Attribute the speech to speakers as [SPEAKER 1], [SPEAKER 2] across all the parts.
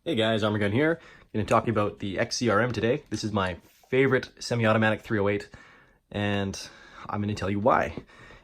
[SPEAKER 1] Hey guys, Arm&Gun here. Going to talk about the XCR-M today. This is my favorite semi-automatic 308, and I'm going to tell you why.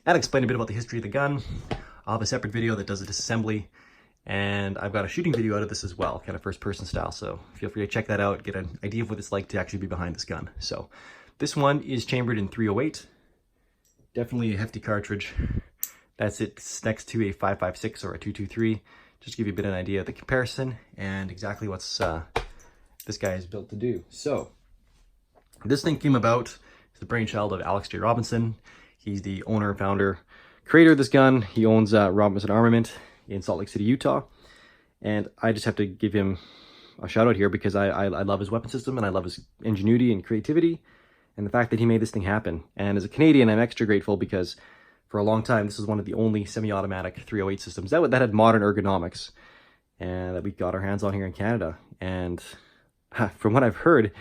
[SPEAKER 1] And explain a bit about the history of the gun. I'll have a separate video that does a disassembly, and I've got a shooting video out of this as well, kind of first-person style, so feel free to check that out, get an idea of what it's like to actually be behind this gun. So, this one is chambered in 308. Definitely a hefty cartridge. That's it next to a 5.56 or a 223. Just to give you a bit of an idea of the comparison and exactly what's this guy is built to do. So, this thing came about, it's the brainchild of Alex J. Robinson. He's the owner, founder, creator of this gun. He owns Robinson Armament in Salt Lake City, Utah. And I just have to give him a shout out here because I love his weapon system and I love his ingenuity and creativity and the fact that he made this thing happen. And as a Canadian, I'm extra grateful because for a long time, this was one of the only semi-automatic 308 systems that had modern ergonomics and that we got our hands on here in Canada. And from what I've heard,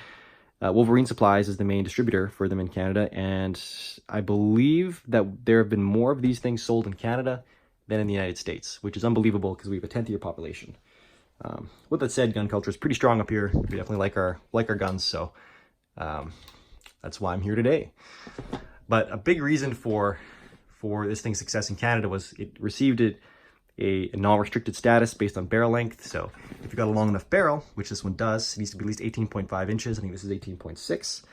[SPEAKER 1] Wolverine Supplies is the main distributor for them in Canada. And I believe that there have been more of these things sold in Canada than in the United States, which is unbelievable because we have a 10th year population. With that said, gun culture is pretty strong up here. We definitely like our guns, so that's why I'm here today. But a big reason for this thing's success in Canada was it received a non-restricted status based on barrel length. So if you've got a long enough barrel, which this one does, it needs to be at least 18.5 inches. I think this is 18.6.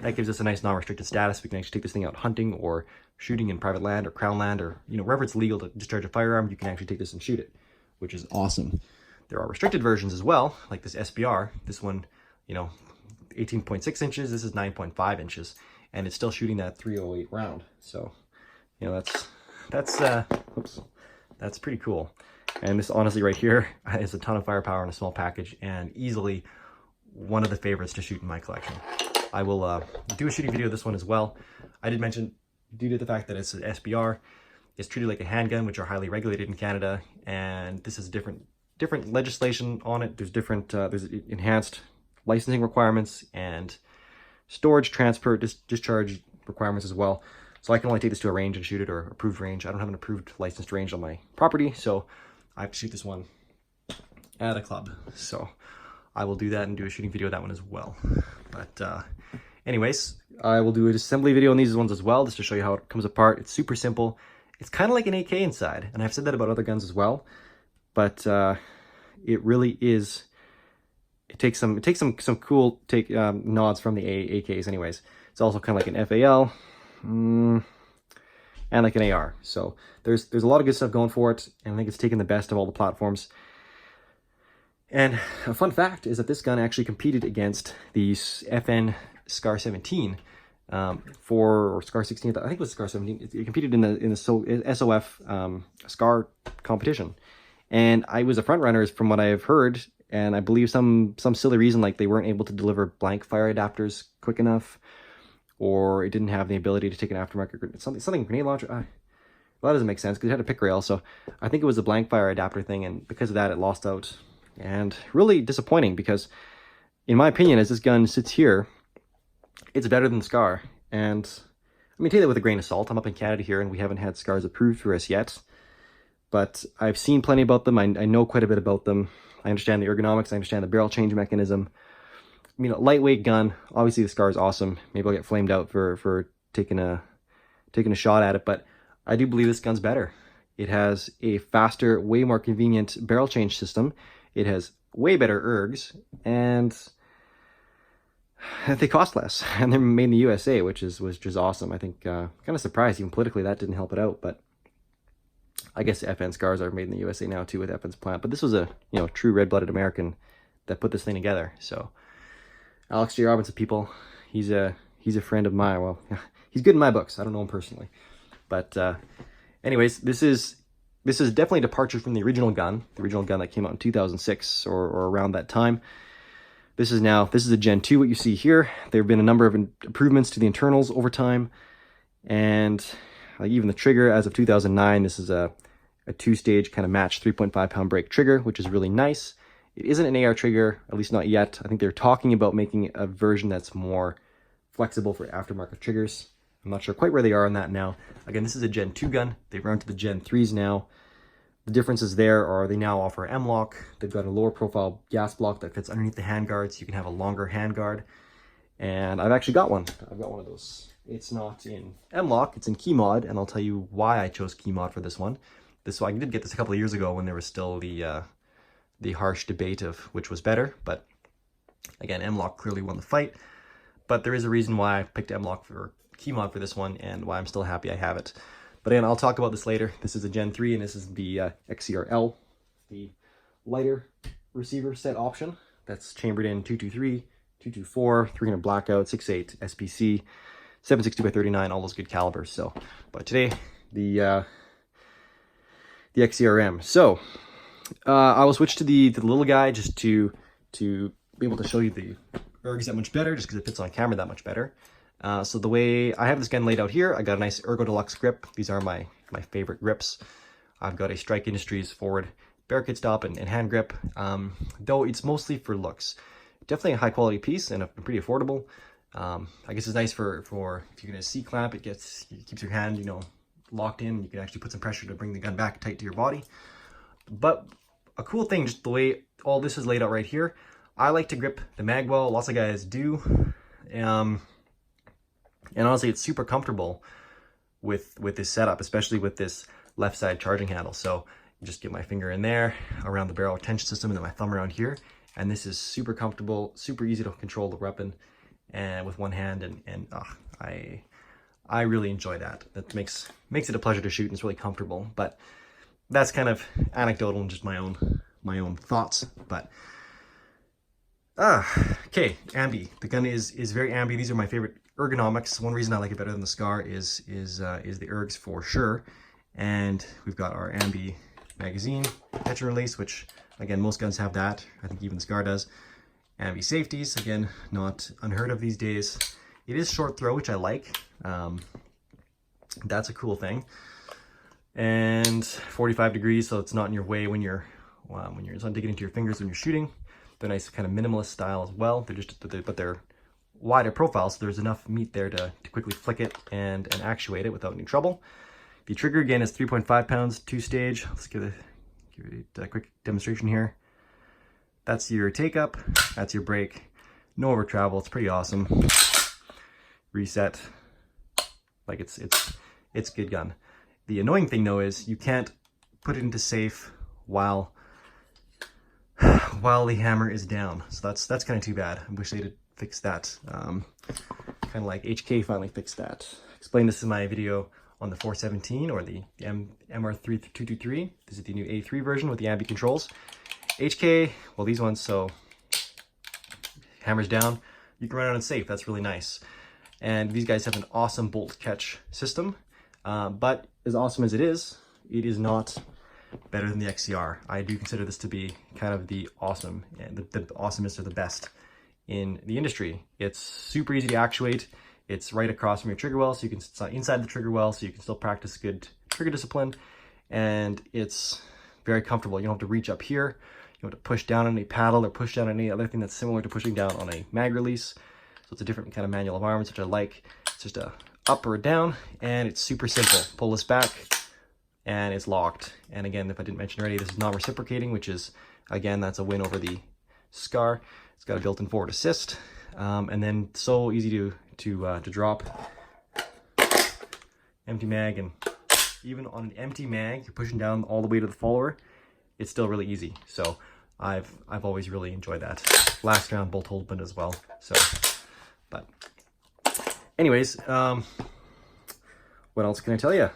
[SPEAKER 1] That gives us a nice non-restricted status. We can actually take this thing out hunting or shooting in private land or crown land or, wherever it's legal to discharge a firearm, you can actually take this and shoot it, which is awesome. There are restricted versions as well, like this SBR. This one, 18.6 inches. This is 9.5 inches, and it's still shooting that 308 round. So, that's pretty cool. And this honestly right here is a ton of firepower in a small package and easily one of the favorites to shoot in my collection. I will do a shooting video of this one as well. I did mention, due to the fact that it's an SBR, it's treated like a handgun, which are highly regulated in Canada, and this is different legislation on it. There's there's enhanced licensing requirements and storage, transport, discharge requirements as well. So I can only take this to a range and shoot it, or approved range. I don't have an approved licensed range on my property, so I have to shoot this one at a club. So I will do that and do a shooting video of that one as well. But anyways, I will do an assembly video on these ones as well, just to show you how it comes apart. It's super simple. It's kind of like an AK inside, and I've said that about other guns as well. But it really is. It takes some cool nods from the AKs. Anyways, it's also kind of like an FAL. And like an AR. So there's a lot of good stuff going for it, and I think it's taken the best of all the platforms. And a fun fact is that this gun actually competed against the FN SCAR 17 or SCAR 16. I think it was SCAR 17. It competed in the SOF SCAR competition, and I was a front runner from what I have heard. And I believe some silly reason, like they weren't able to deliver blank fire adapters quick enough, or it didn't have the ability to take an aftermarket something grenade launcher. Well, that doesn't make sense because it had a pick rail. So I think it was a blank fire adapter thing, and because of that, it lost out. And really disappointing because, in my opinion, as this gun sits here, it's better than SCAR. And I mean, take that with a grain of salt. I'm up in Canada here, and we haven't had SCARs approved for us yet. But I've seen plenty about them. I know quite a bit about them. I understand the ergonomics. I understand the barrel change mechanism. I mean, a lightweight gun. Obviously, the SCAR is awesome. Maybe I'll get flamed out for taking a shot at it, but I do believe this gun's better. It has a faster, way more convenient barrel change system. It has way better ergs, and they cost less. And they're made in the USA, which is awesome. I think kind of surprised, even politically, that didn't help it out. But I guess FN SCARs are made in the USA now too with FN's plant. But this was a true red-blooded American that put this thing together. So Alex J. Robinson, people, he's a friend of mine. Well, he's good in my books. I don't know him personally, but anyways, this is definitely a departure from the original gun that came out in 2006 or around that time. This is a Gen 2. What you see here, there have been a number of improvements to the internals over time, and like even the trigger as of 2009. This is a two-stage kind of matched 3.5 pound brake trigger, which is really nice. It isn't an AR trigger, at least not yet. I think they're talking about making a version that's more flexible for aftermarket triggers. I'm not sure quite where they are on that now. Again, this is a Gen 2 gun. They've run to the Gen 3s now. The differences there are they now offer M-lock. They've got a lower profile gas block that fits underneath the handguard, so you can have a longer handguard. And I've actually got one. I've got one of those. It's not in M-lock, it's in key mod, and I'll tell you why I chose key mod for this one. I did get this a couple of years ago when there was still the harsh debate of which was better, but again, M-lock clearly won the fight. But there is a reason why I picked M-lock for key mod for this one, and why I'm still happy I have it. But again, I'll talk about this later. This is a Gen 3, and this is the XCR-L, the lighter receiver set option. That's chambered in 223, 224, 300 blackout, 6.8 SPC, 7.62x39, all those good calibers. So, but today, the XCR-M. So, I will switch to the little guy just to be able to show you the ergs that much better, just because it fits on camera that much better. So the way I have this gun laid out here, I got a nice Ergo Deluxe grip. These are my favorite grips. I've got a Strike Industries forward barricade stop and hand grip, though it's mostly for looks. Definitely a high quality piece and pretty affordable. I guess it's nice for if you're gonna C-clamp, it keeps your hand, you know, locked in. You can actually put some pressure to bring the gun back tight to your body. But a cool thing, just the way all this is laid out right here, I like to grip the mag well. Lots of guys do. And honestly, it's super comfortable with this setup, especially with this left side charging handle. So you just get my finger in there around the barrel tension system and then my thumb around here. And this is super comfortable, super easy to control the weapon and with one hand. And I really enjoy that. That makes it a pleasure to shoot, and it's really comfortable. But that's kind of anecdotal and just my own thoughts. But okay, ambi. The gun is very ambi. These are my favorite ergonomics. One reason I like it better than the SCAR is the ergs for sure. And we've got our ambi magazine catch and release, which again, most guns have that. I think even the SCAR does. Ambi safeties, again, not unheard of these days. It is short throw, which I like. That's a cool thing. And 45 degrees, so it's not in your way when you're it's not digging into your fingers when you're shooting. They're nice kind of minimalist style as well. But they're wider profile, so there's enough meat there to quickly flick it and actuate it without any trouble. The trigger again is 3.5 pounds, 2-stage. Let's give it a quick demonstration here. That's your take up, that's your break. No over travel, it's pretty awesome. Reset, like it's good gun. The annoying thing though is you can't put it into safe while the hammer is down. So that's kind of too bad. I wish they'd fix that. Kind of like HK finally fixed that. Explained this in my video on the 417 or the MR3223. This is the new A3 version with the ambi controls. HK, well, these ones, so hammers down, you can run it on safe. That's really nice. And these guys have an awesome bolt catch system, but as awesome as it is not better than the XCR. I do consider this to be kind of the awesome, and the awesomest or the best in the industry. It's super easy to actuate. It's right across from your trigger well, so you can, it's not inside the trigger well, so you can still practice good trigger discipline. And it's very comfortable. You don't have to reach up here. You don't have to push down on any paddle or push down on any other thing that's similar to pushing down on a mag release. So it's a different kind of manual of arms, which I like. It's just a up or a down, and it's super simple. Pull this back, and it's locked. And again, if I didn't mention already, this is non-reciprocating, which is, again, that's a win over the SCAR. It's got a built-in forward assist, and then so easy to drop. Empty mag, and even on an empty mag, you're pushing down all the way to the follower. It's still really easy. So I've always really enjoyed that. Last round bolt hold as well. So, but anyways, what else can I tell you?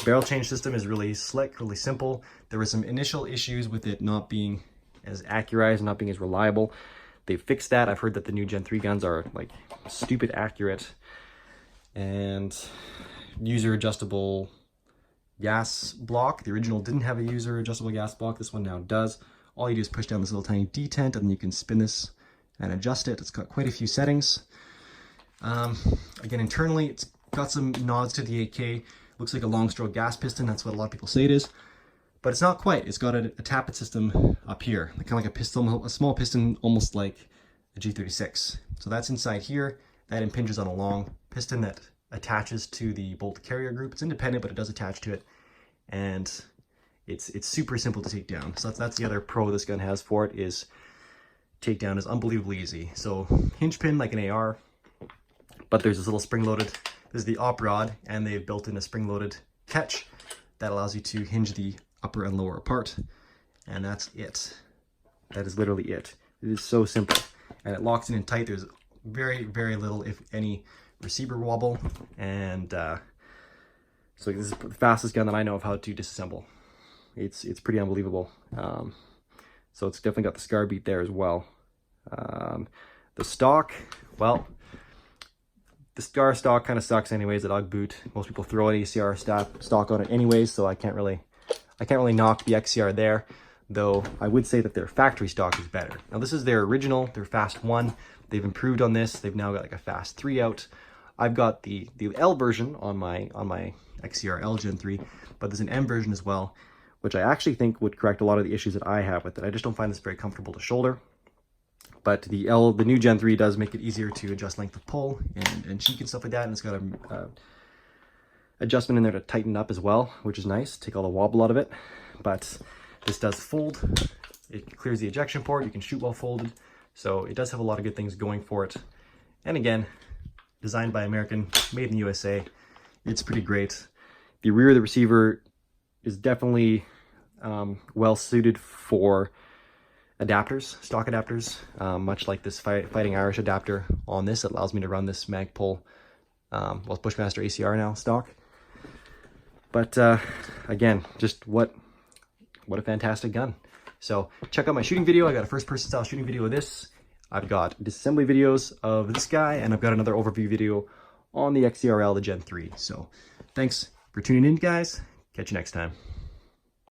[SPEAKER 1] Barrel change system is really slick, really simple. There were some initial issues with it not being as accurate, not being as reliable. They fixed that. I've heard that the new Gen 3 guns are like stupid accurate. And user adjustable gas block. The original didn't have a user adjustable gas block. This one now does. All you do is push down this little tiny detent, and then you can spin this and adjust it. It's got quite a few settings. Again, internally, it's got some nods to the AK. Looks like a long stroke gas piston. That's what a lot of people say it is. But it's not quite. It's got a tappet system up here, kind of like a piston, a small piston, almost like a G36. So that's inside here. That impinges on a long piston that attaches to the bolt carrier group. It's independent, but it does attach to it. And it's super simple to take down. So that's the other pro this gun has for it, is takedown is unbelievably easy. So hinge pin like an AR, but there's this little spring-loaded, this is the op rod, and they've built in a spring-loaded catch that allows you to hinge the upper and lower apart, and that's it. That is literally it. It is so simple, and it locks in tight. There's very, very little, if any, receiver wobble, and so this is the fastest gun that I know of how to disassemble. It's pretty unbelievable. So it's definitely got the scar beat there as well. The stock, well, the scar stock kind of sucks anyways. The dog boot. Most people throw an ACR stock on it anyways, so I can't really knock the XCR there. Though I would say that their factory stock is better. Now this is their original, their fast 1. They've improved on this. They've now got like a fast 3 out. I've got the L version on my XCR-L Gen 3, but there's an M version as well, which I actually think would correct a lot of the issues that I have with it. I just don't find this very comfortable to shoulder. But the new Gen 3 does make it easier to adjust length of pull and cheek and stuff like that, and it's got a adjustment in there to tighten up as well, which is nice, take all the wobble out of it. But this does fold, it clears the ejection port, you can shoot while folded, so it does have a lot of good things going for it. And again, designed by American, made in the USA, it's pretty great. The rear of the receiver is definitely well suited for adapters, stock adapters, much like this Fighting Irish adapter on this. It allows me to run this Magpul, well, Bushmaster ACR now stock. But again, just what a fantastic gun. So check out my shooting video. I got a first-person style shooting video of this. I've got disassembly videos of this guy, and I've got another overview video on the XCR-L, the Gen 3. So thanks for tuning in, guys. Catch you next time.